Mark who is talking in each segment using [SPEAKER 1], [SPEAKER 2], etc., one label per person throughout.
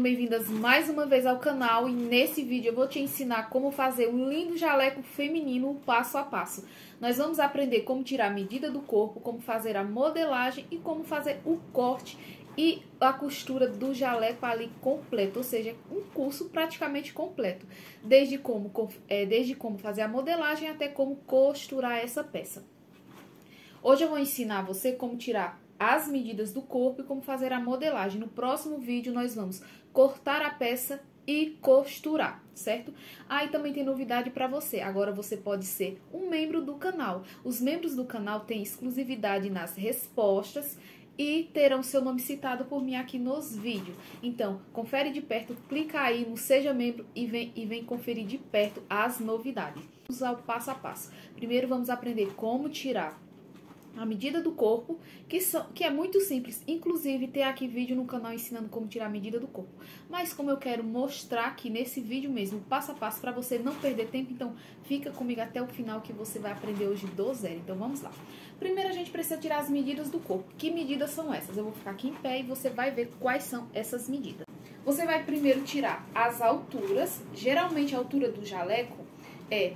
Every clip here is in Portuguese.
[SPEAKER 1] Bem-vindas mais uma vez ao canal e nesse vídeo eu vou te ensinar como fazer um lindo jaleco feminino passo a passo. Nós vamos aprender como tirar a medida do corpo, como fazer a modelagem e como fazer o corte e a costura do jaleco ali completo, ou seja, um curso praticamente completo, desde como fazer a modelagem até como costurar essa peça. Hoje eu vou ensinar você como tirar as medidas do corpo e como fazer a modelagem. No próximo vídeo nós vamos cortar a peça e costurar, certo? E também tem novidade para você. Agora você pode ser um membro do canal. Os membros do canal têm exclusividade nas respostas e terão seu nome citado por mim aqui nos vídeos. Então, confere de perto, clica aí no Seja Membro e vem conferir de perto as novidades. Vamos ao passo a passo. Primeiro vamos aprender como tirar a medida do corpo, que é muito simples. Inclusive, tem aqui vídeo no canal ensinando como tirar a medida do corpo. Mas como eu quero mostrar aqui nesse vídeo mesmo, passo a passo, para você não perder tempo, então fica comigo até o final que você vai aprender hoje do zero. Então vamos lá. Primeiro a gente precisa tirar as medidas do corpo. Que medidas são essas? Eu vou ficar aqui em pé e você vai ver quais são essas medidas. Você vai primeiro tirar as alturas. Geralmente a altura do jaleco é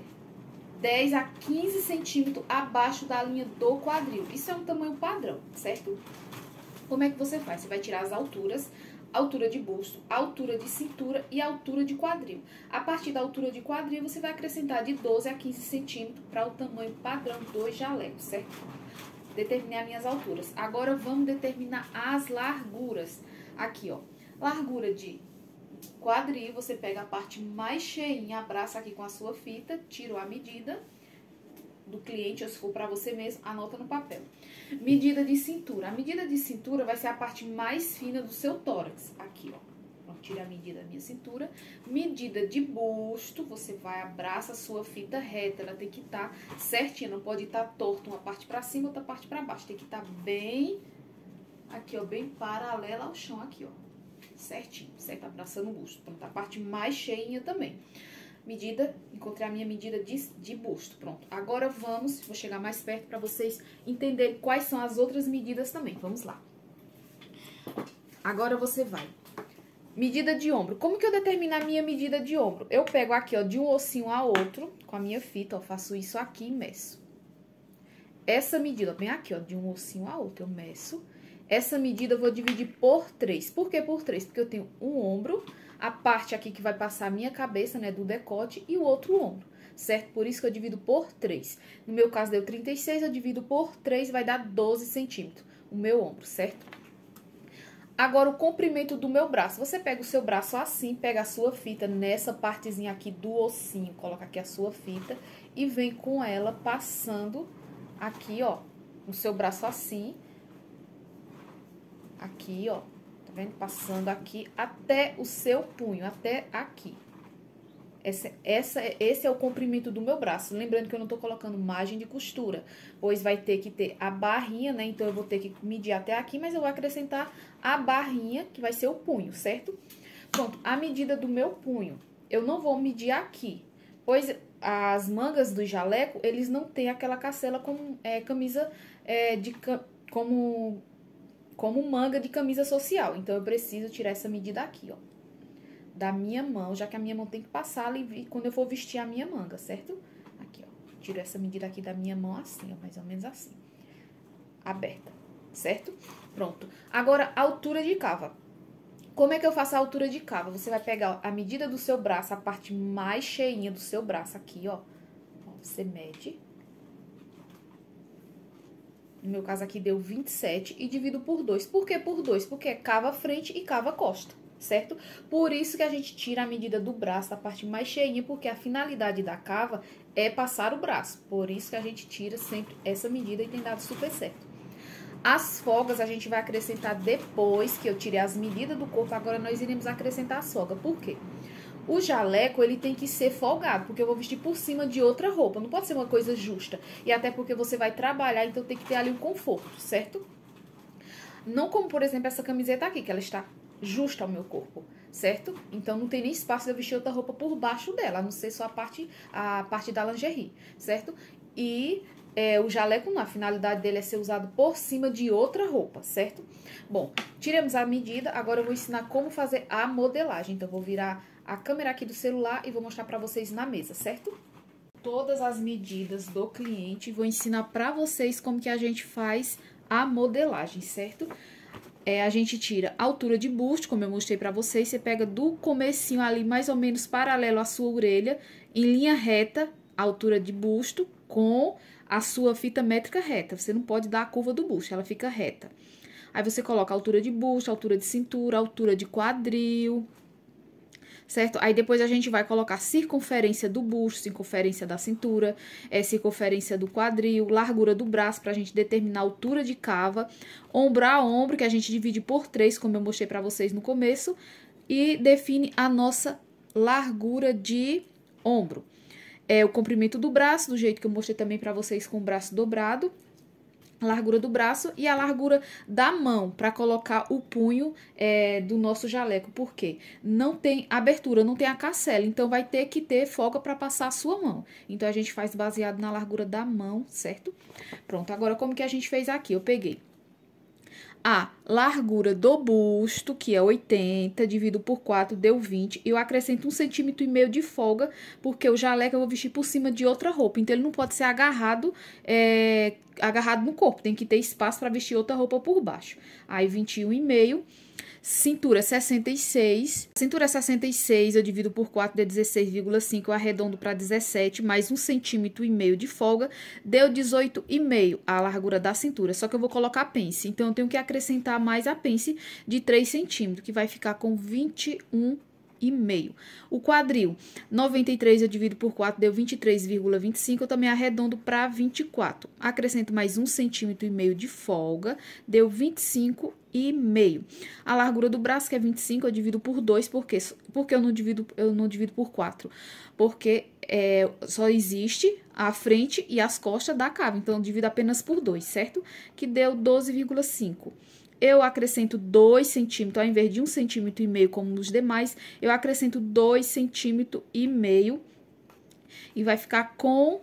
[SPEAKER 1] 10 a 15 centímetros abaixo da linha do quadril. Isso é um tamanho padrão, certo? Como é que você faz? Você vai tirar as alturas, altura de busto, altura de cintura e altura de quadril. A partir da altura de quadril, você vai acrescentar de 12 a 15 centímetros para o tamanho padrão do jaleco, certo? Determinei as minhas alturas. Agora, vamos determinar as larguras. Aqui, ó, largura de quadril, você pega a parte mais cheinha, abraça aqui com a sua fita, tira a medida do cliente, ou se for para você mesmo, anota no papel. Medida de cintura. A medida de cintura vai ser a parte mais fina do seu tórax. Aqui, ó. Tira a medida da minha cintura. Medida de busto, você vai, abraça a sua fita reta, ela tem que estar certinha, não pode estar torta, uma parte para cima, outra parte para baixo. Tem que estar bem, aqui, ó, bem paralela ao chão, aqui, ó. Certinho, certo? Abraçando o busto. Pronto, a parte mais cheinha também. Medida, encontrei a minha medida de busto. Pronto, agora vou chegar mais perto para vocês entenderem quais são as outras medidas também. Vamos lá. Agora você vai. Medida de ombro. Como que eu determino a minha medida de ombro? Eu pego aqui, ó, de um ossinho a outro, com a minha fita, ó, faço isso aqui e meço. Essa medida, ó, bem aqui, ó, de um ossinho a outro, eu meço. Essa medida eu vou dividir por 3. Por que por 3? Porque eu tenho um ombro, a parte aqui que vai passar a minha cabeça, né, do decote, e o outro ombro, certo? Por isso que eu divido por 3. No meu caso, deu 36, eu divido por 3, vai dar 12 centímetros, o meu ombro, certo? Agora, o comprimento do meu braço. Você pega o seu braço assim, pega a sua fita nessa partezinha aqui do ossinho, coloca aqui a sua fita e vem com ela passando aqui, ó, no seu braço assim. Aqui, ó, tá vendo? Passando aqui até o seu punho, até aqui. Esse é o comprimento do meu braço. Lembrando que eu não tô colocando margem de costura, pois vai ter que ter a barrinha, né? Então, eu vou ter que medir até aqui, mas eu vou acrescentar a barrinha, que vai ser o punho, certo? Pronto, a medida do meu punho, eu não vou medir aqui, pois as mangas do jaleco, eles não têm aquela cacela como camisa como manga de camisa social. Então, eu preciso tirar essa medida aqui, ó, da minha mão, já que a minha mão tem que passar ali quando eu for vestir a minha manga, certo? Aqui, ó, tiro essa medida aqui da minha mão assim, ó, mais ou menos assim, aberta, certo? Pronto. Agora, a altura de cava. Como é que eu faço a altura de cava? Você vai pegar a medida do seu braço, a parte mais cheinha do seu braço aqui, ó, você mede. No meu caso aqui deu 27 e divido por 2. Por que por 2? Porque é cava frente e cava costa, certo? Por isso que a gente tira a medida do braço, da parte mais cheinha, porque a finalidade da cava é passar o braço. Por isso que a gente tira sempre essa medida e tem dado super certo. As folgas a gente vai acrescentar depois que eu tirei as medidas do corpo. Agora nós iremos acrescentar as folgas. Por quê? O jaleco, ele tem que ser folgado, porque eu vou vestir por cima de outra roupa. Não pode ser uma coisa justa. E até porque você vai trabalhar, então tem que ter ali um conforto, certo? Não como, por exemplo, essa camiseta aqui, que ela está justa ao meu corpo, certo? Então, não tem nem espaço de eu vestir outra roupa por baixo dela, a não ser só a parte da lingerie, certo? E o jaleco não, a finalidade dele é ser usado por cima de outra roupa, certo? Bom, tiramos a medida, agora eu vou ensinar como fazer a modelagem. Então, eu vou virar a câmera aqui do celular e vou mostrar pra vocês na mesa, certo? Todas as medidas do cliente, vou ensinar pra vocês como que a gente faz a modelagem, certo? A gente tira a altura de busto, como eu mostrei pra vocês, você pega do comecinho ali, mais ou menos paralelo à sua orelha, em linha reta, a altura de busto, com a sua fita métrica reta. Você não pode dar a curva do busto, ela fica reta. Aí você coloca a altura de busto, a altura de cintura, a altura de quadril, certo? Aí depois a gente vai colocar circunferência do busto, circunferência da cintura, circunferência do quadril, largura do braço pra gente determinar a altura de cava, ombro a ombro, que a gente divide por 3, como eu mostrei pra vocês no começo, e define a nossa largura de ombro. O comprimento do braço, do jeito que eu mostrei também pra vocês com o braço dobrado, a largura do braço e a largura da mão para colocar o punho do nosso jaleco. Por quê? Não tem abertura, não tem a cancela, então vai ter que ter folga para passar a sua mão. Então, a gente faz baseado na largura da mão, certo? Pronto, agora como que a gente fez aqui? Eu peguei a largura do busto, que é 80, divido por 4, deu 20. Eu acrescento 1,5 cm de folga, porque o jaleco eu vou vestir por cima de outra roupa. Então, ele não pode ser agarrado no corpo. Tem que ter espaço para vestir outra roupa por baixo. Aí, 21,5. Cintura 66. Cintura 66, eu divido por 4, deu 16,5. Eu arredondo para 17, mais 1,5 cm de folga, deu 18,5 a largura da cintura. Só que eu vou colocar pence, então eu tenho que acrescentar mais a pence de 3 centímetros, que vai ficar com 21,5. O quadril, 93 eu divido por 4, deu 23,25. Eu também arredondo para 24. Acrescento mais 1,5 cm de folga, deu 25,5. A largura do braço, que é 25, eu divido por 2, porque eu não divido por 4? Porque só existe a frente e as costas da cava, então eu divido apenas por 2, certo? Que deu 12,5. Eu acrescento 2 centímetros, ao invés de 1,5 cm como nos demais, eu acrescento 2,5 cm e vai ficar com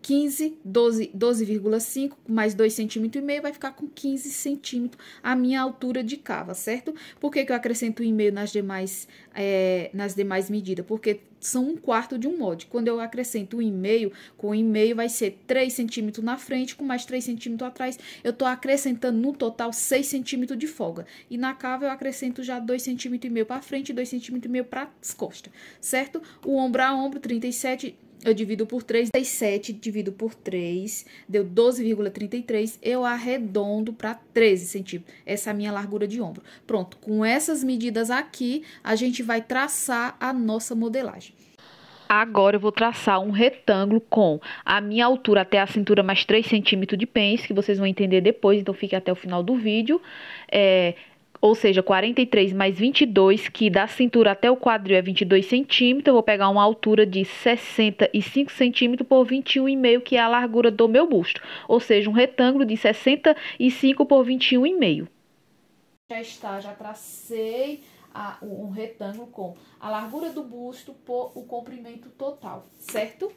[SPEAKER 1] 12,5 mais 2,5 cm, vai ficar com 15 centímetros a minha altura de cava, certo? Por que eu acrescento 1,5 nas demais medidas? Porque são 1/4 de um molde. Quando eu acrescento 1,5, com 1,5 vai ser 3 centímetros na frente, com mais 3 centímetros atrás, eu tô acrescentando no total 6 centímetros de folga. E na cava eu acrescento já 2,5 centímetros para frente e 2,5 centímetros para as costas, certo? O ombro a ombro, 37, eu divido por 3, 37 divido por 3, deu 12,33, eu arredondo para 13 centímetros. Essa é a minha largura de ombro. Pronto, com essas medidas aqui, a gente vai traçar a nossa modelagem. Agora eu vou traçar um retângulo com a minha altura até a cintura mais 3 centímetros de pence, que vocês vão entender depois, então fique até o final do vídeo. Ou seja, 43 mais 22, que da cintura até o quadril é 22 centímetros. Eu vou pegar uma altura de 65 centímetros por 21,5, que é a largura do meu busto. Ou seja, um retângulo de 65 por 21,5. Já tracei um retângulo com a largura do busto por o comprimento total, certo?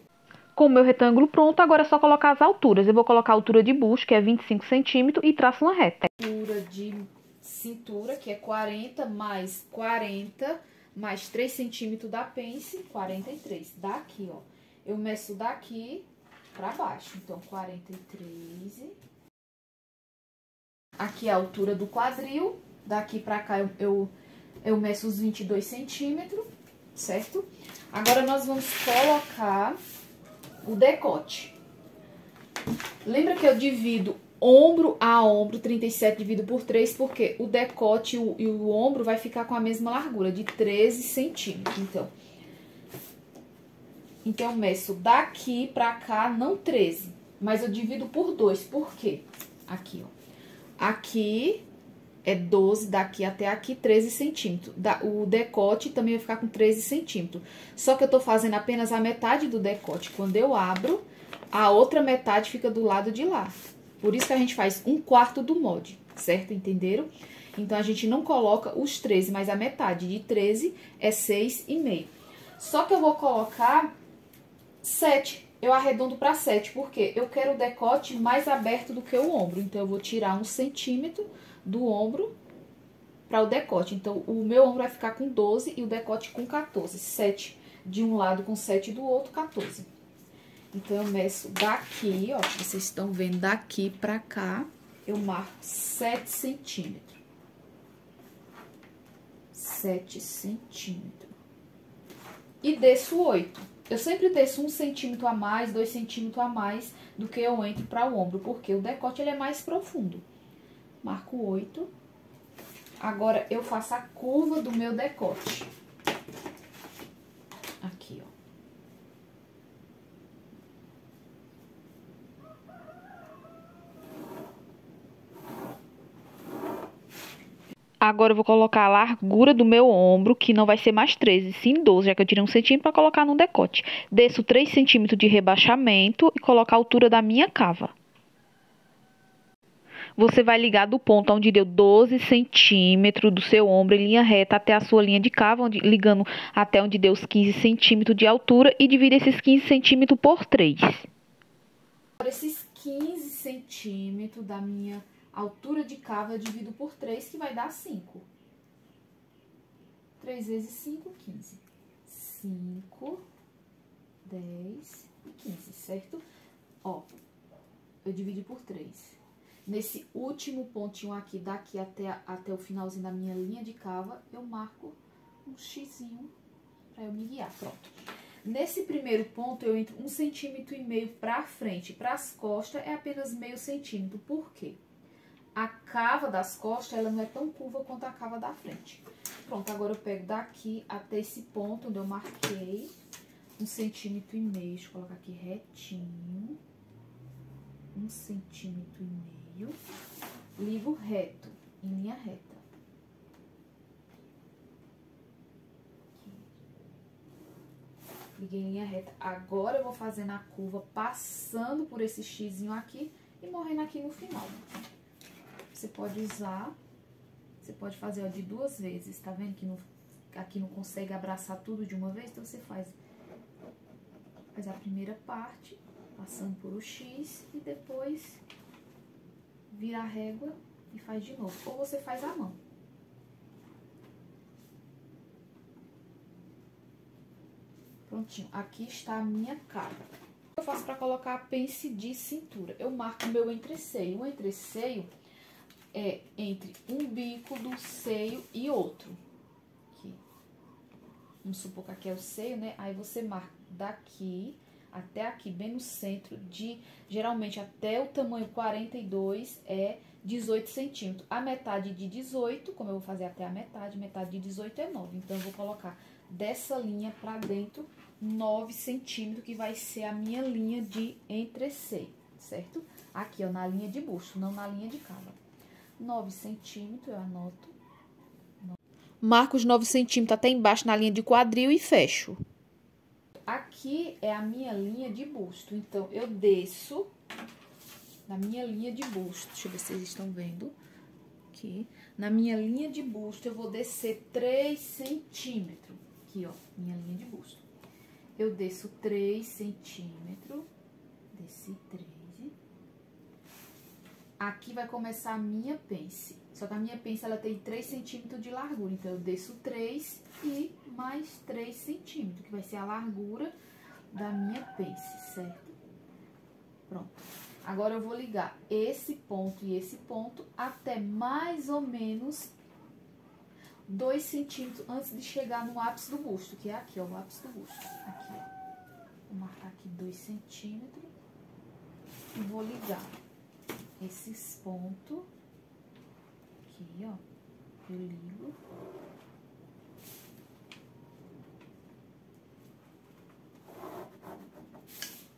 [SPEAKER 1] Com o meu retângulo pronto, agora é só colocar as alturas. Eu vou colocar a altura de busto, que é 25 centímetros, e traço uma reta. Altura de cintura, que é 40 mais 3 centímetros da pence, 43. Daqui, ó. Eu meço daqui pra baixo. Então, 43. Aqui é a altura do quadril. Daqui pra cá eu meço os 22 centímetros, certo? Agora, nós vamos colocar o decote. Lembra que eu divido ombro a ombro, 37 dividido por 3, porque o decote e o ombro vai ficar com a mesma largura, de 13 centímetros. Então, eu meço daqui pra cá, não 13, mas eu divido por 2. Por quê? Aqui, ó. Aqui é 12, daqui até aqui, 13 centímetros. O decote também vai ficar com 13 centímetros. Só que eu tô fazendo apenas a metade do decote. Quando eu abro, a outra metade fica do lado de lá. Por isso que a gente faz 1/4 do molde, certo? Entenderam? Então, a gente não coloca os 13, mas a metade de 13 é 6,5. Só que eu vou colocar 7 eu arredondo para 7, porque eu quero o decote mais aberto do que o ombro. Então, eu vou tirar 1 centímetro do ombro para o decote. Então, o meu ombro vai ficar com 12 e o decote com 14. 7 de um lado com 7 do outro, 14. Então, eu meço daqui, ó, vocês estão vendo daqui pra cá, eu marco 7 centímetros. 7 centímetros. E desço 8. Eu sempre desço 1 centímetro a mais, 2 centímetros a mais do que eu entro para o ombro, porque o decote ele é mais profundo. Marco 8. Agora, eu faço a curva do meu decote. Aqui, ó.
[SPEAKER 2] Agora eu vou colocar a largura do meu ombro, que não vai ser mais 13, sim 12, já que eu tirei 1 centímetro para colocar no decote. Desço 3 centímetros de rebaixamento e coloco a altura da minha cava. Você vai ligar do ponto onde deu 12 centímetros do seu ombro em linha reta até a sua linha de cava, ligando até onde deu os 15 centímetros de altura e divide esses 15 centímetros por 3.
[SPEAKER 1] Agora, esses 15 centímetros da minha altura de cava eu divido por 3, que vai dar 5. 3 vezes 5, 15. 5, 10 e 15, certo? Ó, eu dividi por 3. Nesse último pontinho aqui, daqui até o finalzinho da minha linha de cava, eu marco um xizinho pra eu me guiar, pronto. Nesse primeiro ponto, eu entro 1,5 centímetro pra frente. Pras costas, é apenas meio centímetro. Por quê? A cava das costas, ela não é tão curva quanto a cava da frente. Pronto, agora eu pego daqui até esse ponto onde eu marquei 1,5 centímetro. Deixa eu colocar aqui retinho. 1,5 centímetro. Ligo reto, em linha reta. Aqui. Liguei em linha reta. Agora eu vou fazendo a curva, passando por esse xizinho aqui e morrendo aqui no final. Você pode usar, você pode fazer, ó, de 2 vezes, tá vendo que aqui não consegue abraçar tudo de uma vez? Então, você faz a primeira parte, passando por o X e depois vira a régua e faz de novo. Ou você faz à mão. Prontinho. Aqui está a minha cava. Eu faço para colocar a pence de cintura. Eu marco meu entreceio. O entreceio é entre um bico do seio e outro. Aqui. Vamos supor que aqui é o seio, né? Aí você marca daqui até aqui, bem no centro, geralmente até o tamanho 42 é 18 centímetros. A metade de 18, como eu vou fazer até a metade de 18 é 9. Então, eu vou colocar dessa linha pra dentro 9 centímetros, que vai ser a minha linha de entreceio, certo? Aqui, ó, na linha de busto, não na linha de cava. 9 centímetros, eu anoto.
[SPEAKER 2] Marco os 9 centímetros até embaixo na linha de quadril e fecho.
[SPEAKER 1] Aqui é a minha linha de busto, então eu desço na minha linha de busto. Deixa eu ver se vocês estão vendo. Aqui, na minha linha de busto, eu vou descer 3 centímetros. Aqui, ó, minha linha de busto. Eu desço 3 centímetros, desci 3. Aqui vai começar a minha pence. Só que a minha pence, ela tem 3 centímetros de largura. Então, eu desço 3 e mais 3 centímetros, que vai ser a largura da minha pence, certo? Pronto. Agora, eu vou ligar esse ponto e esse ponto até mais ou menos 2 centímetros antes de chegar no ápice do busto, que é aqui, ó, o ápice do busto. Aqui, ó. Vou marcar aqui 2 centímetros e vou ligar esses pontos. Aqui, ó, eu ligo.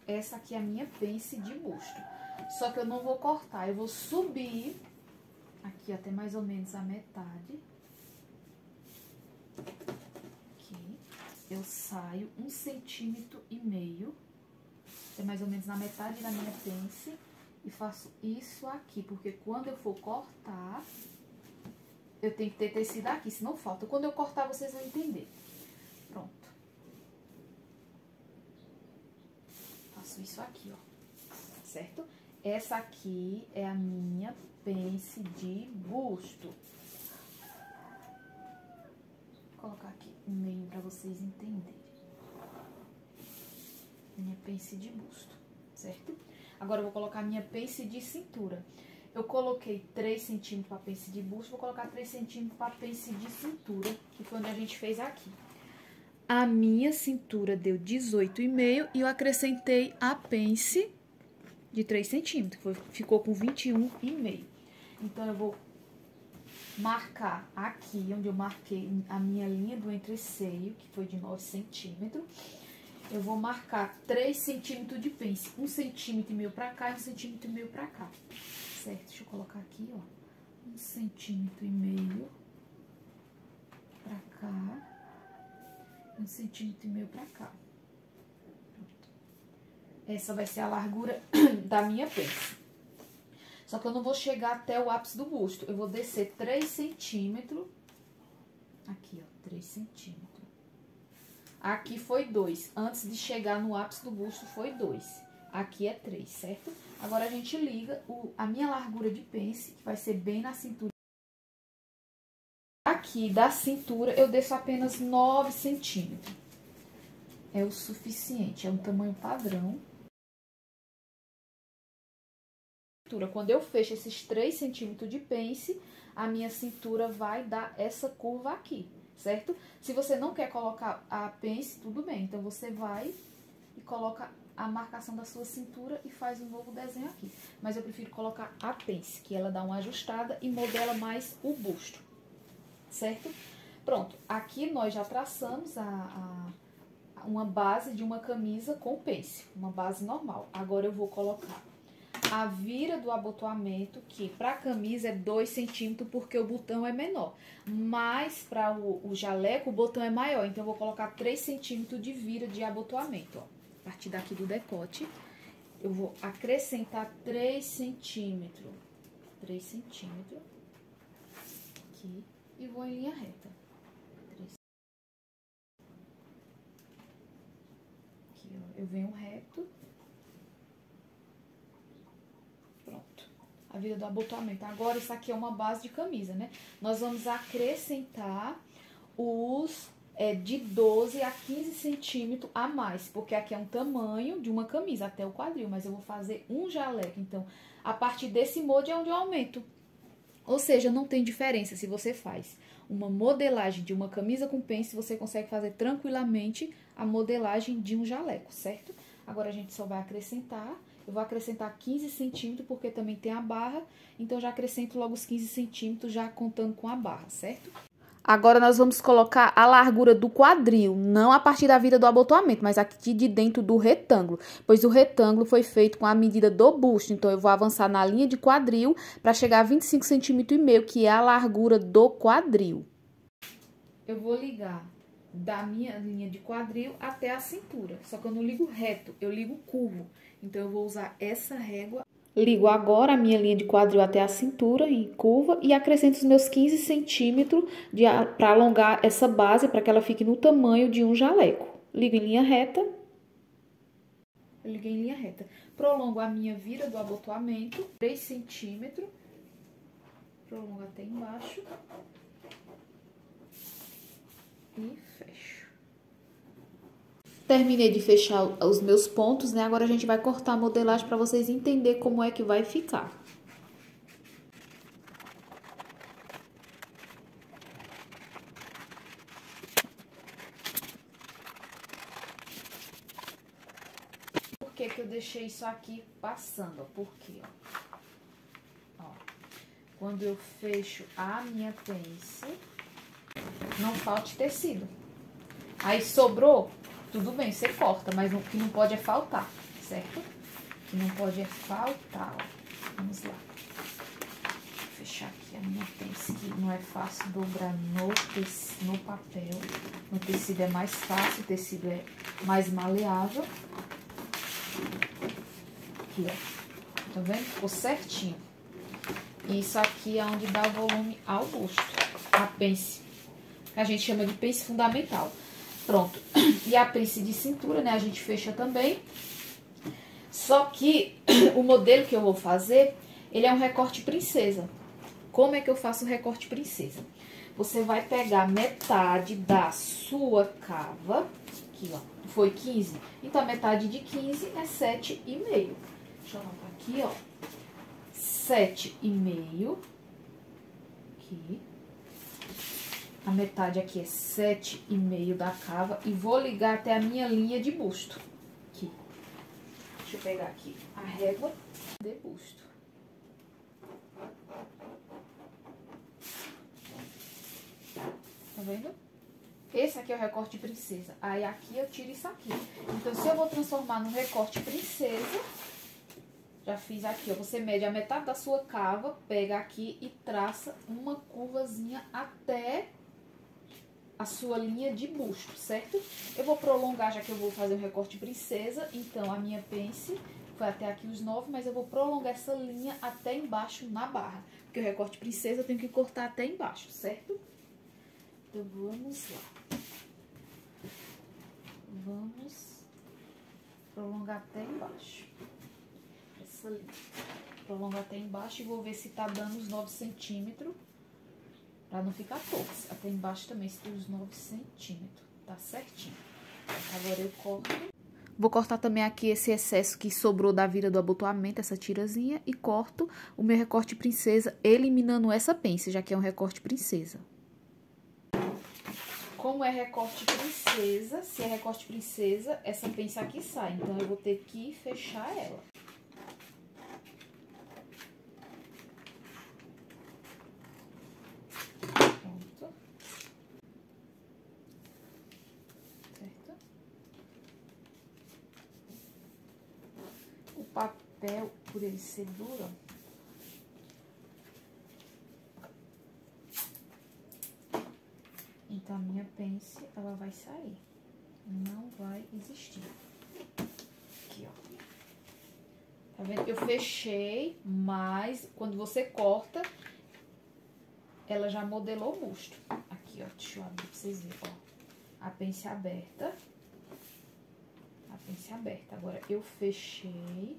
[SPEAKER 1] Essa aqui é a minha pence de busto. Só que eu não vou cortar, eu vou subir aqui até mais ou menos a metade. Aqui, eu saio 1,5 centímetros, até mais ou menos na metade da minha pence, e faço isso aqui, porque quando eu for cortar, eu tenho que ter tecido aqui, senão falta. Quando eu cortar, vocês vão entender. Pronto. faço isso aqui, ó, certo? Essa aqui é a minha pence de busto. Vou colocar aqui no meio pra vocês entenderem. Minha pence de busto, certo? Agora eu vou colocar minha pence de cintura. Eu coloquei 3 centímetros para pence de busto, vou colocar 3 centímetros para pence de cintura, que foi onde a gente fez aqui. A minha cintura deu 18,5 e eu acrescentei a pence de 3 centímetros, ficou com 21,5. Então, eu vou marcar aqui, onde eu marquei a minha linha do entreceio, que foi de 9 centímetros. Eu vou marcar 3 centímetros de pence, 1,5 centímetro pra cá e 1,5 centímetro pra cá, certo? Deixa eu colocar aqui, ó, 1,5 centímetro pra cá, 1,5 centímetro pra cá. Pronto. Essa vai ser a largura da minha pence. Só que eu não vou chegar até o ápice do busto, eu vou descer 3 centímetros, aqui, ó, 3 centímetros. Aqui foi 2. Antes de chegar no ápice do busto foi 2. Aqui é 3, certo? Agora a gente liga a minha largura de pence, que vai ser bem na cintura. Aqui da cintura eu desço apenas 9 centímetros. É o suficiente, é um tamanho padrão. Quando eu fecho esses 3 centímetros de pence, a minha cintura vai dar essa curva aqui, certo? Se você não quer colocar a pence, tudo bem. Então, você vai e coloca a marcação da sua cintura e faz um novo desenho aqui. Mas eu prefiro colocar a pence, que ela dá uma ajustada e modela mais o busto, certo? Pronto, aqui nós já traçamos uma base de uma camisa com pence, uma base normal. Agora, eu vou colocar a vira do abotoamento, que para camisa é 2 centímetros, porque o botão é menor. Mas para o jaleco, o botão é maior. Então, eu vou colocar 3 centímetros de vira de abotoamento, ó. A partir daqui do decote, eu vou acrescentar 3 centímetros. 3 centímetros. Aqui. E vou em linha reta. 3. Aqui, ó. Eu venho reto. A vira do abotoamento. Agora, isso aqui é uma base de camisa, né? Nós vamos acrescentar os de 12 a 15 centímetros a mais, porque aqui é um tamanho de uma camisa, até o quadril, mas eu vou fazer um jaleco. Então, a partir desse molde é onde eu aumento. Ou seja, não tem diferença se você faz uma modelagem de uma camisa com pence, você consegue fazer tranquilamente a modelagem de um jaleco, certo? Agora, a gente só vai acrescentar. Eu vou acrescentar 15 centímetros, porque também tem a barra, então já acrescento logo os 15 centímetros, já contando com a barra, certo? Agora, nós vamos colocar a largura do quadril, não a partir da vira do abotoamento, mas aqui de dentro do retângulo, pois o retângulo foi feito com a medida do busto, então eu vou avançar na linha de quadril para chegar a 25,5 centímetros, que é a largura do quadril. Eu vou ligar da minha linha de quadril até a cintura, só que eu não ligo reto, eu ligo curvo. Então, eu vou usar essa régua. Ligo agora a minha linha de quadril até a cintura em curva e acrescento os meus 15 centímetros para alongar essa base, para que ela fique no tamanho de um jaleco. Ligo em linha reta. Eu liguei em linha reta. Prolongo a minha vira do abotoamento, 3 centímetros. Prolongo até embaixo. E fecho. Terminei de fechar os meus pontos, né? Agora a gente vai cortar a modelagem para vocês entenderem como é que vai ficar. Por que que eu deixei isso aqui passando? Porque, ó, quando eu fecho a minha pence, não falte tecido. Aí sobrou, tudo bem, você corta, mas o que não pode é faltar, certo? O que não pode é faltar, ó. Vamos lá. Vou fechar aqui a minha pence, que não é fácil dobrar no papel. No tecido é mais fácil, o tecido é mais maleável. Aqui, ó. Tá vendo? Ficou certinho. Isso aqui é onde dá o volume ao busto. A pence, que a gente chama de pence fundamental. Pronto. E a pence de cintura, né? A gente fecha também. Só que o modelo que eu vou fazer, ele é um recorte princesa. Como é que eu faço o recorte princesa? Você vai pegar metade da sua cava, aqui ó, foi 15, então a metade de 15 é 7,5. Deixa eu anotar aqui, ó, 7,5, aqui. A metade aqui é 7,5 da cava e vou ligar até a minha linha de busto, aqui. Deixa eu pegar aqui a régua de busto. Tá vendo? Esse aqui é o recorte princesa. Aí aqui eu tiro isso aqui. Então, se eu vou transformar no recorte princesa, já fiz aqui, ó. Você mede a metade da sua cava, pega aqui e traça uma curvazinha até a sua linha de busto, certo? Eu vou prolongar, já que eu vou fazer um recorte princesa. Então, a minha pence foi até aqui os 9, mas eu vou prolongar essa linha até embaixo na barra. Porque o recorte princesa eu tenho que cortar até embaixo, certo? Então, vamos lá. Vamos prolongar até embaixo. Essa linha. Prolongar até embaixo e vou ver se tá dando os 9 centímetros. Pra não ficar torto. Até embaixo também, se tem os 9 centímetros. Tá certinho. Agora eu corto. Vou cortar também aqui esse excesso que sobrou da vira do abotoamento, essa tirazinha. E corto o meu recorte princesa, eliminando essa pence, já que é um recorte princesa. Como é recorte princesa, se é recorte princesa, essa pence aqui sai. Então, eu vou ter que fechar ela. Pronto. Certo? O papel, por ele ser duro, então, a minha pence, ela vai sair. Não vai existir. Aqui, ó. Tá vendo? Eu fechei, mas quando você corta, ela já modelou o busto. Aqui, ó. Deixa eu abrir pra vocês verem, ó. A pence aberta. A pence aberta. Agora, eu fechei.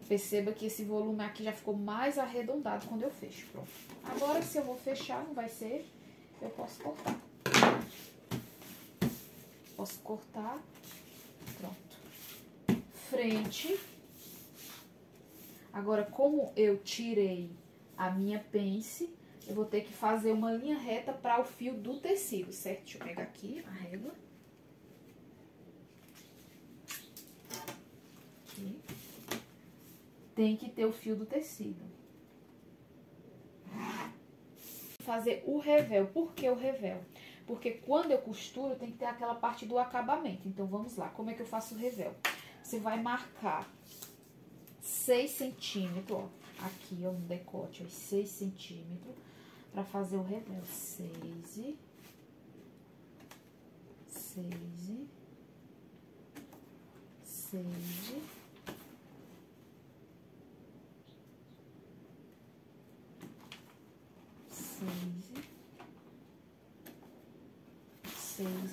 [SPEAKER 1] Perceba que esse volume aqui já ficou mais arredondado quando eu fecho. Pronto. Agora, se eu vou fechar, não vai ser... Eu posso cortar. Posso cortar. Pronto. Frente. Agora, como eu tirei a minha pence, eu vou ter que fazer uma linha reta para o fio do tecido, certo? Deixa eu pegar aqui a régua. Aqui. Tem que ter o fio do tecido. Fazer o revel. Por que o revel? Porque quando eu costuro, tem que ter aquela parte do acabamento. Então, vamos lá. Como é que eu faço o revel? Você vai marcar 6 centímetros, ó. Aqui, ó, no decote, ó, 6 centímetros. Pra fazer o revel. 6. 6.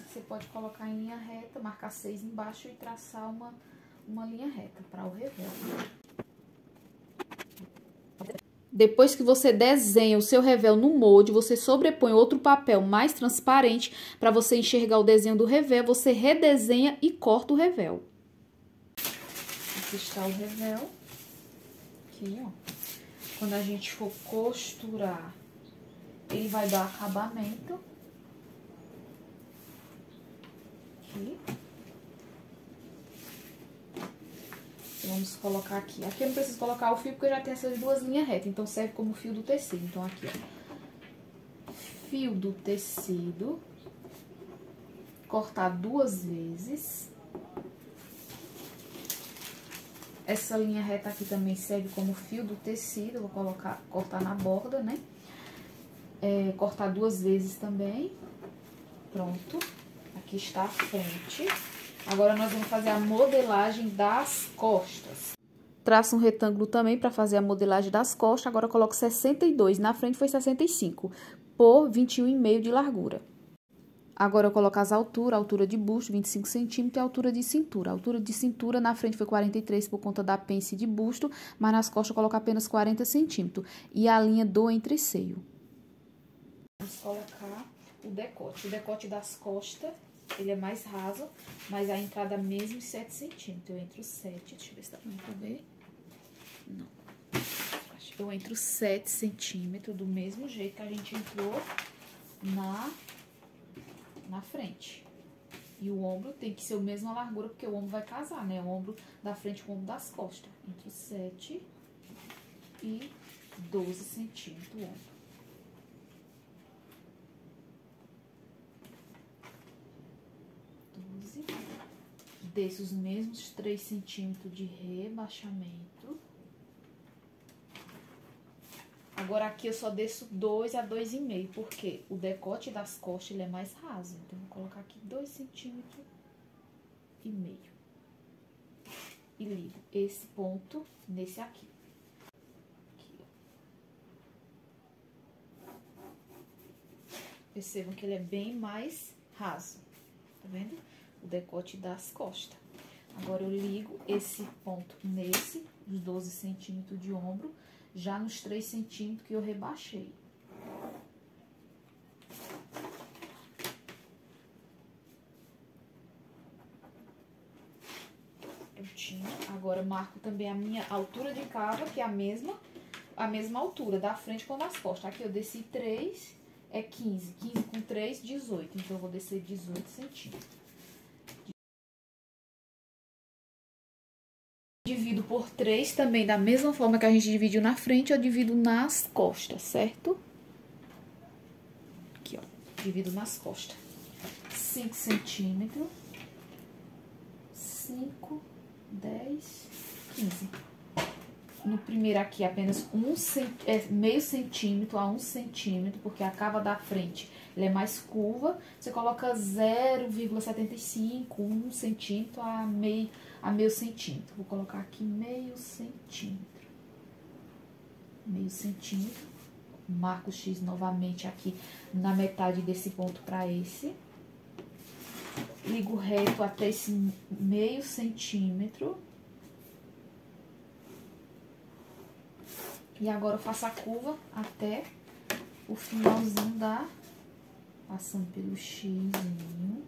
[SPEAKER 1] Você pode colocar em linha reta, marcar 6 embaixo e traçar uma linha reta para o revel. Depois que você desenha o seu revel no molde, você sobrepõe outro papel mais transparente para você enxergar o desenho do revel. Você redesenha e corta o revel. Aqui está o revel. Aqui, ó. Quando a gente for costurar, ele vai dar acabamento. Aqui. Vamos colocar aqui. Aqui eu não preciso colocar o fio, porque eu já tenho essas duas linhas retas. Então, serve como fio do tecido. Então, aqui, ó. Fio do tecido. Cortar 2 vezes. Essa linha reta aqui também serve como fio do tecido. Eu vou cortar na borda, né? Cortar 2 vezes também. Pronto. Aqui está a frente. Agora, nós vamos fazer a modelagem das costas. Traço um retângulo também para fazer a modelagem das costas. Agora, eu coloco 62. Na frente foi 65 por 21,5 de largura. Agora, eu coloco as alturas, a altura de busto, 25 centímetros, e a altura de cintura. A altura de cintura, na frente foi 43 por conta da pence de busto, mas nas costas eu coloco apenas 40 centímetros. E a linha do entreceio. Vamos colocar o decote. O decote das costas, ele é mais raso, mas a entrada mesmo 7 centímetros. Eu entro 7, deixa eu ver se dá pra ver. Não. Eu entro 7 centímetros, do mesmo jeito que a gente entrou na frente. E o ombro tem que ser a mesma largura, porque o ombro vai casar, né? O ombro da frente com o ombro das costas. Entre 7 e 12 centímetros o ombro. Desço os mesmos 3 centímetros de rebaixamento. Agora, aqui eu só desço 2 a 2,5, porque o decote das costas, ele é mais raso. Então, eu vou colocar aqui 2,5 centímetros. E ligo esse ponto nesse aqui. Percebam que ele é bem mais raso, tá vendo? O decote das costas. Agora, eu ligo esse ponto nesse, os 12 centímetros de ombro, já nos 3 centímetros que eu rebaixei. Prontinho. Agora, marco também a minha altura de cava, que é a mesma altura, da frente com das costas. Aqui eu desci 3, é 15. 15 com 3, 18. Então, eu vou descer 18 centímetros. Divido por 3 também, da mesma forma que a gente dividiu na frente, eu divido nas costas, certo? Aqui, ó, divido nas costas. 5 centímetros, 5, 10, 15. No primeiro aqui, apenas meio centímetro a 1 centímetro, porque a cava da frente, ela é mais curva. Você coloca 0,75, 1 centímetro a meio centímetro. Vou colocar aqui meio centímetro. Meio centímetro. Marco o X novamente aqui na metade desse ponto para esse. Ligo reto até esse meio centímetro. E agora eu faço a curva até o finalzinho passando pelo xizinho.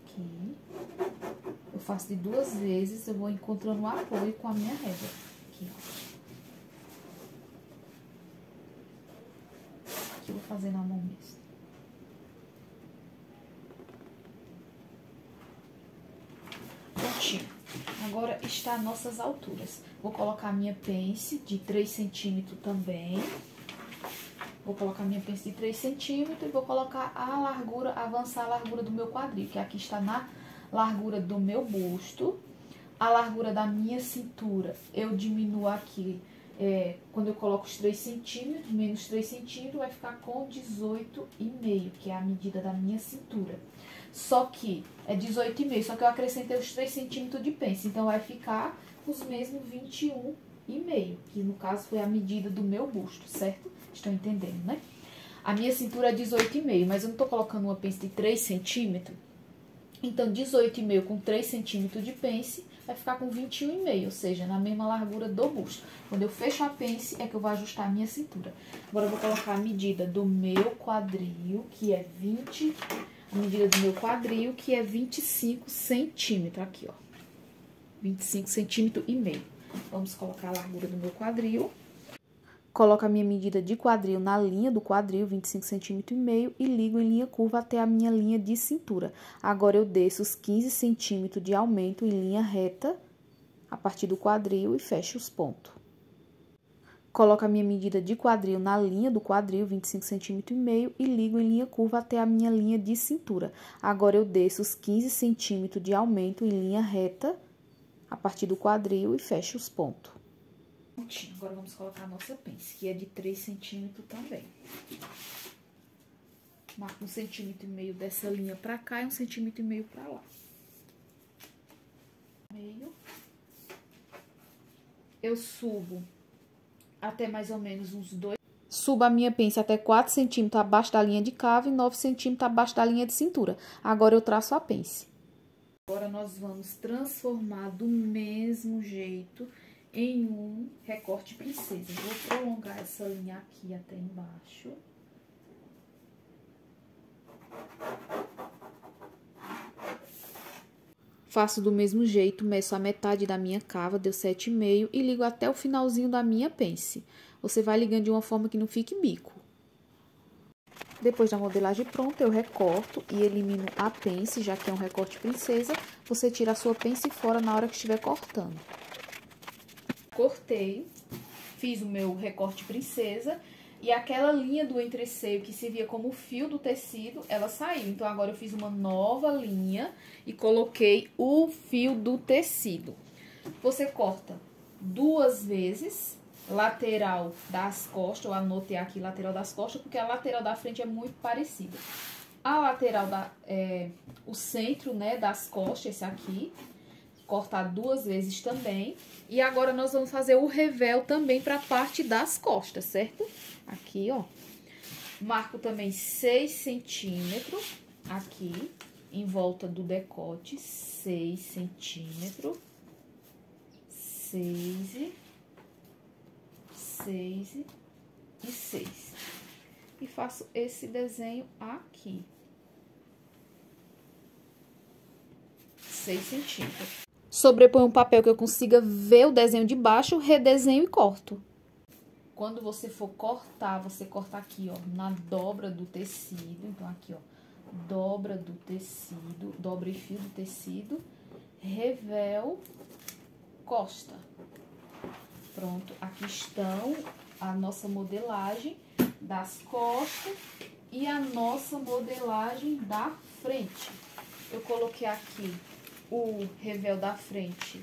[SPEAKER 1] Aqui. Eu faço de 2 vezes, eu vou encontrando o apoio com a minha régua. Aqui, ó. Aqui eu vou fazer na mão mesmo. Prontinho. Agora está as nossas alturas. Vou colocar a minha pence de 3 centímetros também. Vou colocar a minha pence de 3 centímetros e vou colocar a largura, avançar a largura do meu quadril, que aqui está na largura do meu busto. A largura da minha cintura, eu diminuo aqui, quando eu coloco os 3 centímetros, menos 3 centímetros, vai ficar com 18,5, que é a medida da minha cintura. Só que é 18,5, só que eu acrescentei os 3 centímetros de pence, então vai ficar os mesmos 21,5, que no caso foi a medida do meu busto, certo? Estão entendendo, né? A minha cintura é 18,5, mas eu não tô colocando uma pence de 3 centímetros. Então, 18,5 com 3 centímetros de pence vai ficar com 21,5, ou seja, na mesma largura do busto. Quando eu fecho a pence, é que eu vou ajustar a minha cintura. Agora, eu vou colocar a medida do meu quadril, que é 20... A medida do meu quadril, que é 25 centímetros, aqui, ó. 25 centímetros e meio. Vamos colocar a largura do meu quadril. Coloco a minha medida de quadril na linha do quadril, 25 centímetros e meio, e ligo em linha curva até a minha linha de cintura. Agora, eu desço os 15 centímetros de aumento em linha reta, a partir do quadril, e fecho os pontos. Coloco a minha medida de quadril na linha do quadril, 25 centímetros e meio, e ligo em linha curva até a minha linha de cintura. Agora, eu desço os 15 centímetros de aumento em linha reta, a partir do quadril, e fecho os pontos. Prontinho. Agora, vamos colocar a nossa pence, que é de 3 centímetros também. Marco 1,5 centímetro dessa linha pra cá e 1,5 centímetro pra lá. Meio. Eu subo até mais ou menos uns 2. Subo a minha pence até 4 centímetros abaixo da linha de cava e 9 centímetros abaixo da linha de cintura. Agora, eu traço a pence. Agora, nós vamos transformar do mesmo jeito em um recorte princesa. Eu vou prolongar essa linha aqui até embaixo. Faço do mesmo jeito, meço a metade da minha cava, deu 7,5 e ligo até o finalzinho da minha pence. Você vai ligando de uma forma que não fique bico. Depois da modelagem pronta, eu recorto e elimino a pence, já que é um recorte princesa. Você tira a sua pence fora na hora que estiver cortando. Cortei, fiz o meu recorte princesa e aquela linha do entreceio que servia como fio do tecido, ela saiu. Então, agora eu fiz uma nova linha e coloquei o fio do tecido. Você corta 2 vezes, lateral das costas, eu anotei aqui lateral das costas, porque a lateral da frente é muito parecida. A lateral, o centro, né, das costas, esse aqui, cortar 2 vezes também. E agora, nós vamos fazer o revel também para a parte das costas, certo? Aqui, ó. Marco também 6 centímetros aqui, em volta do decote, 6 centímetros, 6 e 6. E faço esse desenho aqui. 6 centímetros. Sobreponho um papel que eu consiga ver o desenho de baixo, redesenho e corto. Quando você for cortar, você corta aqui, ó, na dobra do tecido. Então, aqui, ó, dobra do tecido, dobra e fio do tecido, revel, costa. Pronto, aqui estão a nossa modelagem das costas e a nossa modelagem da frente. Eu coloquei aqui o revel da frente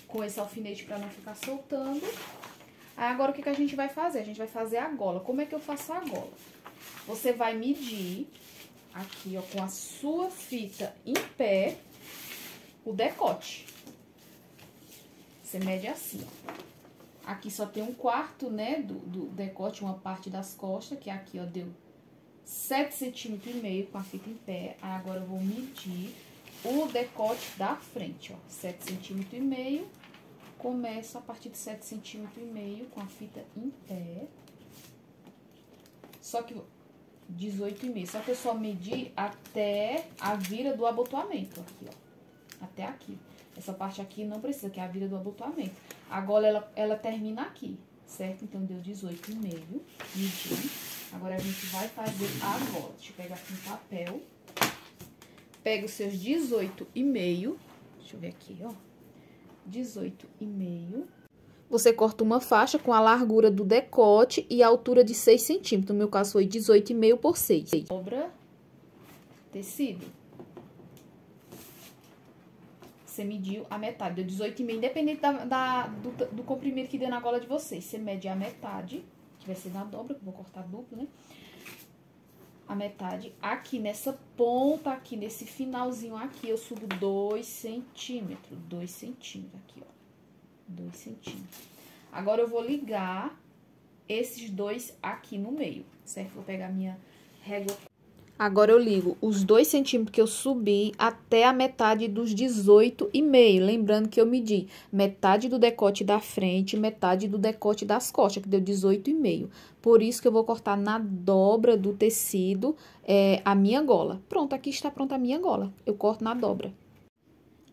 [SPEAKER 1] com esse alfinete para não ficar soltando. Aí, agora, o que a gente vai fazer? A gente vai fazer a gola. Como é que eu faço a gola? Você vai medir aqui, ó, com a sua fita em pé, o decote. Você mede assim, ó. Aqui só tem 1/4, né, do decote, uma parte das costas, que aqui, ó, deu 7,5 centímetros com a fita em pé. Aí, agora eu vou medir o decote da frente, ó, 7,5 centímetros. Começo a partir de 7,5 centímetros com a fita em pé. Só que 18,5. Só que eu só medi até a vira do abotoamento, aqui, ó. Até aqui. Essa parte aqui não precisa, que é a vira do abotoamento. Agora, ela termina aqui, certo? Então, deu 18,5, medi. Agora, a gente vai fazer a gola. Deixa eu pegar aqui um papel. Pega os seus 18,5. Deixa eu ver aqui, ó. 18,5. Você corta uma faixa com a largura do decote e a altura de 6 centímetros. No meu caso, foi 18,5 por 6. Dobra tecido. Você mediu a metade, deu 18,5, independente do comprimento que deu na gola de vocês. Você mede a metade, que vai ser na dobra, que eu vou cortar duplo, né? A metade. Aqui nessa ponta, aqui nesse finalzinho aqui, eu subo 2 centímetros. 2 centímetros aqui, ó. 2 centímetros. Agora, eu vou ligar esses dois aqui no meio, certo? Vou pegar minha régua. Agora, eu ligo os 2 centímetros que eu subi até a metade dos 18,5. Lembrando que eu medi metade do decote da frente, metade do decote das costas, que deu 18,5. Por isso que eu vou cortar na dobra do tecido a minha gola. Pronto, aqui está pronta a minha gola. Eu corto na dobra.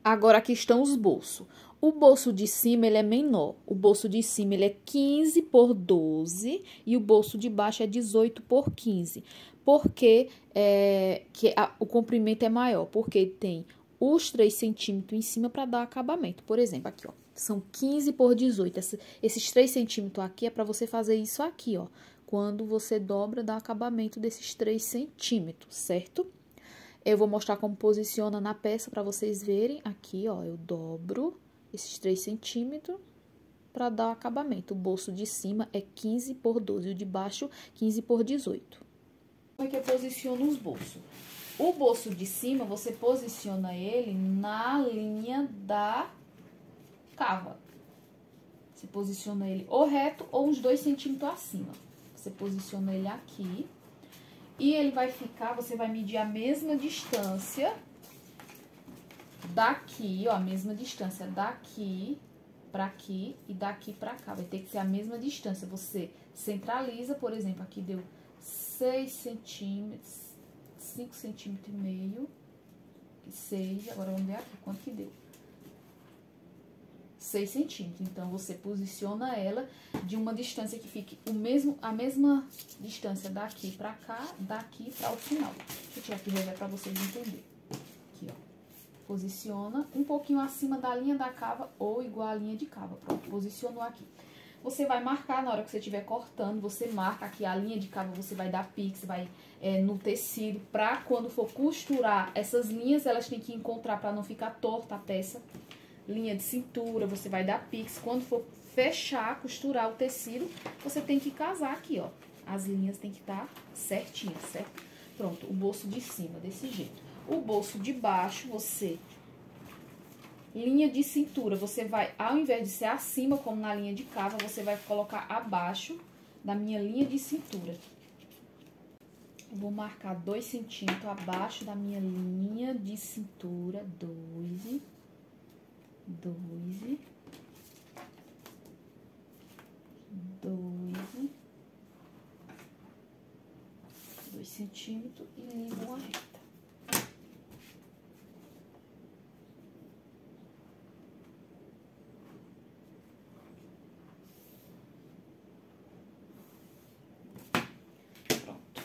[SPEAKER 1] Agora, aqui estão os bolsos. O bolso de cima, ele é menor. O bolso de cima, ele é 15 por 12 e o bolso de baixo é 18 por 15. Por que o comprimento é maior? Porque tem os 3 centímetros em cima para dar acabamento. Por exemplo, aqui, ó, são 15 por 18. Esses 3 centímetros aqui é para você fazer isso aqui, ó. Quando você dobra, dá acabamento desses 3 centímetros, certo? Eu vou mostrar como posiciona na peça para vocês verem. Aqui, ó, eu dobro esses 3 centímetros para dar acabamento. O bolso de cima é 15 por 12 e o de baixo 15 por 18. Como é que eu posiciono os bolsos? O bolso de cima, você posiciona ele na linha da cava. Você posiciona ele ou reto ou uns 2 centímetros acima. Você posiciona ele aqui. E ele vai ficar, você vai medir a mesma distância daqui, ó, a mesma distância daqui pra aqui e daqui pra cá. Vai ter que ser a mesma distância. Você centraliza, por exemplo, aqui deu 6 centímetros, 5 centímetros e meio, 6, agora vamos ver aqui quanto que deu. 6 centímetros. Então, você posiciona ela de uma distância que fique a mesma distância daqui pra cá, daqui pra o final. Deixa eu tirar aqui o revés pra vocês entenderem. Aqui, ó. Posiciona um pouquinho acima da linha da cava ou igual à linha de cava. Pronto, posicionou aqui. Você vai marcar na hora que você estiver cortando, você marca aqui a linha de cava, você vai dar pix, vai no tecido, pra quando for costurar essas linhas, elas têm que encontrar pra não ficar torta a peça. Linha de cintura, você vai dar pix. Quando for fechar, costurar o tecido, você tem que casar aqui, ó. As linhas tem que estar certinhas, certo? Pronto, o bolso de cima, desse jeito. O bolso de baixo, linha de cintura, você vai, ao invés de ser acima, como na linha de cava, você vai colocar abaixo da minha linha de cintura. Eu vou marcar 2 centímetros abaixo da minha linha de cintura, 2 centímetros e ligo uma reta. Pronto.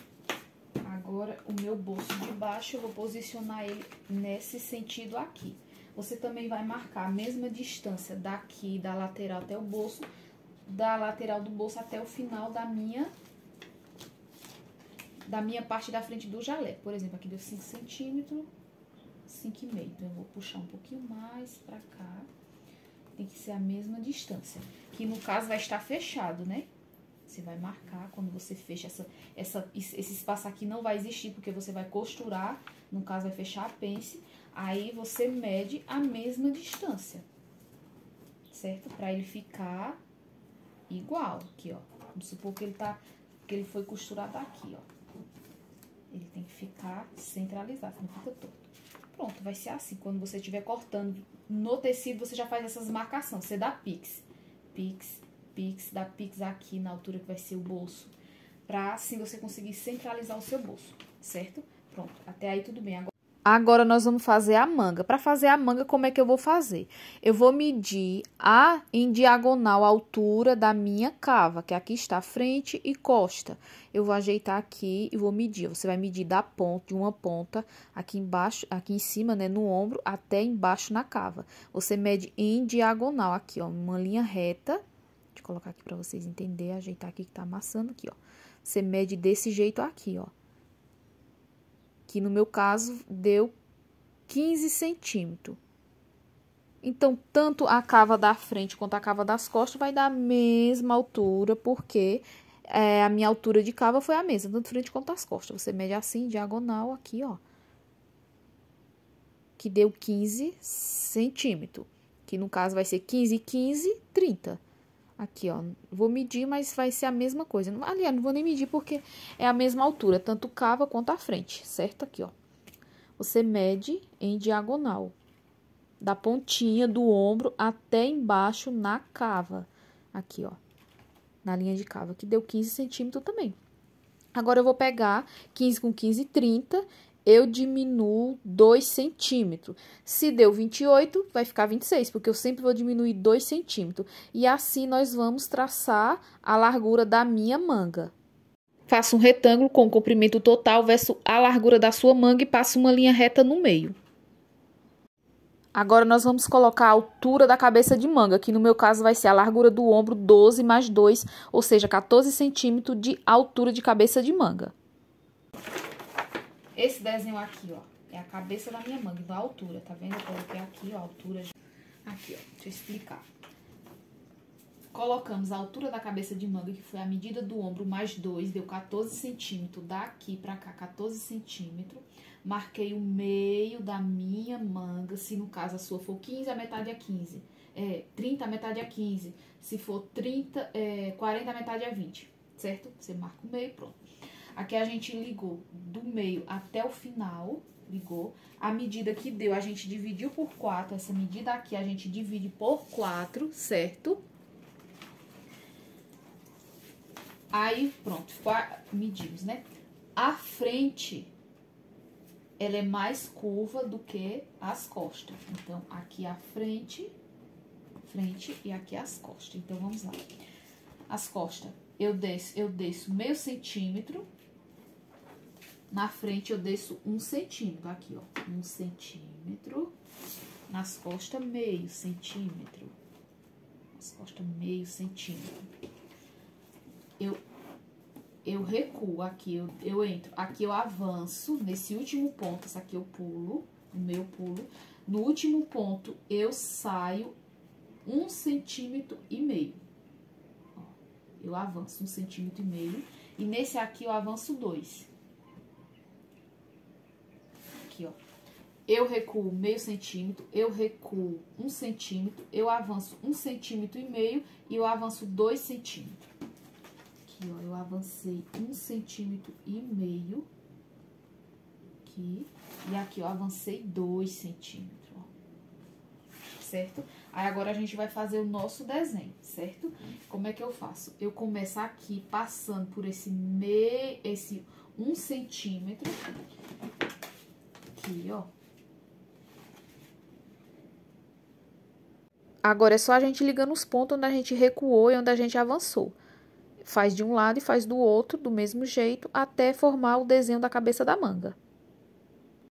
[SPEAKER 1] Agora, o meu bolso de baixo, eu vou posicionar ele nesse sentido aqui. Você também vai marcar a mesma distância daqui, da lateral até o bolso, da lateral do bolso até o final da minha parte da frente do jaleco. Por exemplo, aqui deu 5 centímetros, 5,5. Então, eu vou puxar um pouquinho mais pra cá. Tem que ser a mesma distância. Que, no caso, vai estar fechado, né? Você vai marcar, quando você fecha esse espaço aqui não vai existir, porque você vai costurar, no caso, vai fechar a pence. Aí, você mede a mesma distância, certo? Pra ele ficar igual, aqui, ó. Vamos supor que ele foi costurado aqui, ó. Ele tem que ficar centralizado, não fica torto. Pronto, vai ser assim. Quando você estiver cortando no tecido, você já faz essas marcações. Você dá pix, dá pix aqui na altura que vai ser o bolso. Pra assim você conseguir centralizar o seu bolso, certo? Pronto, até aí tudo bem. Agora, nós vamos fazer a manga. Para fazer a manga, como é que eu vou fazer? Eu vou medir em diagonal a altura da minha cava, que aqui está frente e costa. Eu vou ajeitar aqui e vou medir. Você vai medir da ponta, de uma ponta, aqui embaixo, aqui em cima, né, no ombro, até embaixo na cava. Você mede em diagonal aqui, ó, uma linha reta. Deixa eu colocar aqui para vocês entenderem, ajeitar aqui que tá amassando aqui, ó. Você mede desse jeito aqui, ó. Que no meu caso deu 15 centímetros. Então, tanto a cava da frente quanto a cava das costas vai dar a mesma altura, porque a minha altura de cava foi a mesma, tanto frente quanto as costas. Você mede assim, diagonal, aqui, ó. Que deu 15 centímetros. Que no caso vai ser 15, 15, 30. Aqui, ó, vou medir, mas vai ser a mesma coisa. Aliás, não vou nem medir porque é a mesma altura, tanto cava quanto a frente, certo? Aqui, ó. Você mede em diagonal, da pontinha do ombro até embaixo na cava. Aqui, ó, na linha de cava, que deu 15 centímetros também. Agora, eu vou pegar 15 com 15, 30... eu diminuo 2 centímetros. Se deu 28, vai ficar 26, porque eu sempre vou diminuir 2 centímetros. E assim, nós vamos traçar a largura da minha manga. Faça um retângulo com o comprimento total versus a largura da sua manga e passe uma linha reta no meio. Agora, nós vamos colocar a altura da cabeça de manga, que no meu caso vai ser a largura do ombro 12 mais 2, ou seja, 14 centímetros de altura de cabeça de manga. Esse desenho aqui, ó, é a cabeça da minha manga, então a altura, tá vendo? Eu coloquei aqui, ó, a altura. Aqui, ó, deixa eu explicar. Colocamos a altura da cabeça de manga, que foi a medida do ombro mais 2, deu 14 centímetros, daqui pra cá, 14 centímetros. Marquei o meio da minha manga, se no caso a sua for 15, a metade é 15. 30, a metade é 15. Se for 40, a metade é 20, certo? Você marca o meio, pronto. Aqui a gente ligou do meio até o final, ligou. A medida que deu, a gente dividiu por 4. Essa medida aqui a gente divide por 4, certo? Aí, pronto, medimos, né? A frente, ela é mais curva do que as costas. Então, aqui a frente e aqui as costas. Então, vamos lá. As costas, eu desço meio centímetro. Na frente, eu desço 1 centímetro. Aqui, ó, 1 centímetro. Nas costas, meio centímetro. Nas costas, meio centímetro. Eu recuo aqui, eu entro. Aqui eu avanço, nesse último ponto, essa aqui eu pulo, o meu pulo. No último ponto, eu saio 1,5 centímetro. Ó, eu avanço 1,5 centímetro. E nesse aqui eu avanço 2. Aqui, ó. Eu recuo meio centímetro, eu recuo 1 centímetro, eu avanço 1,5 centímetro e eu avanço 2 centímetros. Aqui, ó, eu avancei 1,5 centímetro aqui, e aqui eu avancei 2 centímetros, ó, certo? Aí agora a gente vai fazer o nosso desenho, certo? Como é que eu faço? Eu começo aqui passando por esse 1 centímetro, aqui, ó. Agora é só a gente ligando os pontos onde a gente recuou e onde a gente avançou. Faz de um lado e faz do outro, do mesmo jeito, até formar o desenho da cabeça da manga.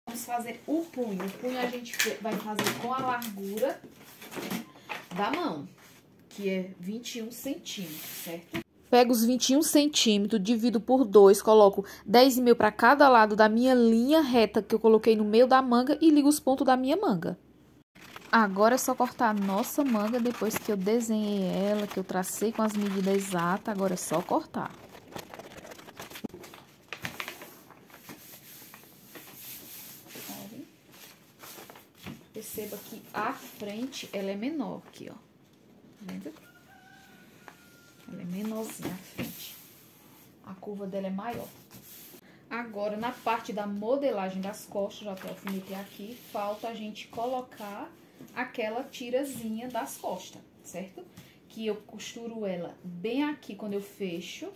[SPEAKER 1] Vamos fazer o punho. O punho a gente vai fazer com a largura da mão, que é 21 centímetros, certo? Pego os 21 centímetros, divido por 2, coloco 10,5 para cada lado da minha linha reta que eu coloquei no meio da manga e ligo os pontos da minha manga. Agora é só cortar a nossa manga depois que eu desenhei ela, que eu tracei com as medidas exatas. Agora é só cortar. Perceba que a frente, ela é menor aqui, ó. Tá vendo? Ela é menorzinha a frente. A curva dela é maior. Agora, na parte da modelagem das costas, já até alfinetei aqui, falta a gente colocar aquela tirazinha das costas, certo? Que eu costuro ela bem aqui quando eu fecho,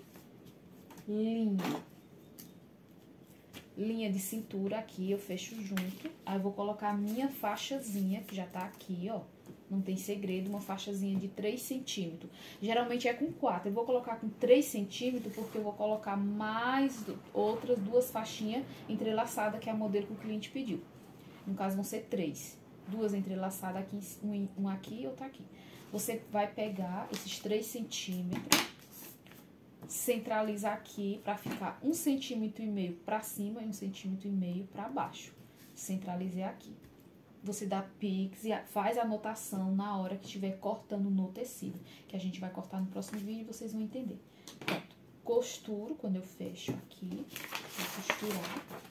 [SPEAKER 1] linha de cintura aqui, eu fecho junto. Aí eu vou colocar a minha faixazinha, que já tá aqui, ó, não tem segredo, uma faixazinha de 3 centímetros. Geralmente é com 4, eu vou colocar com 3 centímetros porque eu vou colocar mais outras 2 faixinhas entrelaçadas, que é a modelo que o cliente pediu. No caso vão ser 3. 2 entrelaçadas aqui, um aqui e outra aqui. Você vai pegar esses 3 centímetros, centralizar aqui para ficar 1,5 centímetro para cima e 1,5 centímetro para baixo. Centralizei aqui. Você dá pix e faz a anotação na hora que estiver cortando no tecido, que a gente vai cortar no próximo vídeo e vocês vão entender. Pronto. Costuro quando eu fecho aqui, vou costurar.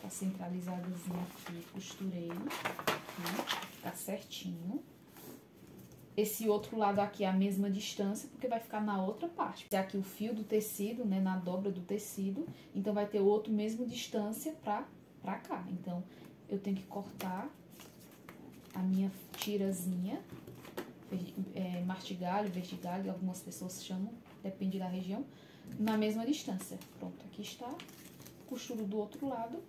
[SPEAKER 1] Tá centralizadazinha aqui, costurei, aqui, tá certinho. Esse outro lado aqui é a mesma distância, porque vai ficar na outra parte. Esse aqui o fio do tecido, né, na dobra do tecido, então vai ter outro mesmo distância pra cá. Então, eu tenho que cortar a minha tirazinha, martigalho, vertigalho, algumas pessoas chamam, depende da região, na mesma distância. Pronto, aqui está, costuro do outro lado.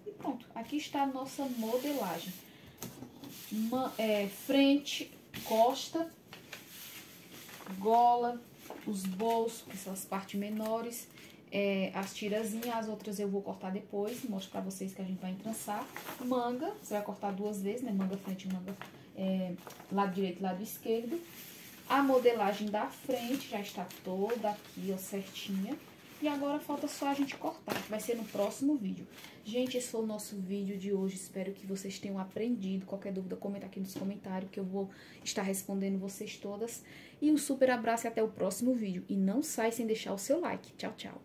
[SPEAKER 1] E pronto, aqui está a nossa modelagem. Frente, costa, gola, os bolsos, que são as partes menores, as tirazinhas, as outras eu vou cortar depois, mostro pra vocês que a gente vai entrançar. Manga, você vai cortar 2 vezes, né? Manga frente e manga lado direito e lado esquerdo. A modelagem da frente já está toda aqui, ó, certinha. E agora falta só a gente cortar, que vai ser no próximo vídeo. Gente, esse foi o nosso vídeo de hoje. Espero que vocês tenham aprendido. Qualquer dúvida, comenta aqui nos comentários, que eu vou estar respondendo vocês todas. E um super abraço e até o próximo vídeo. E não sai sem deixar o seu like. Tchau, tchau.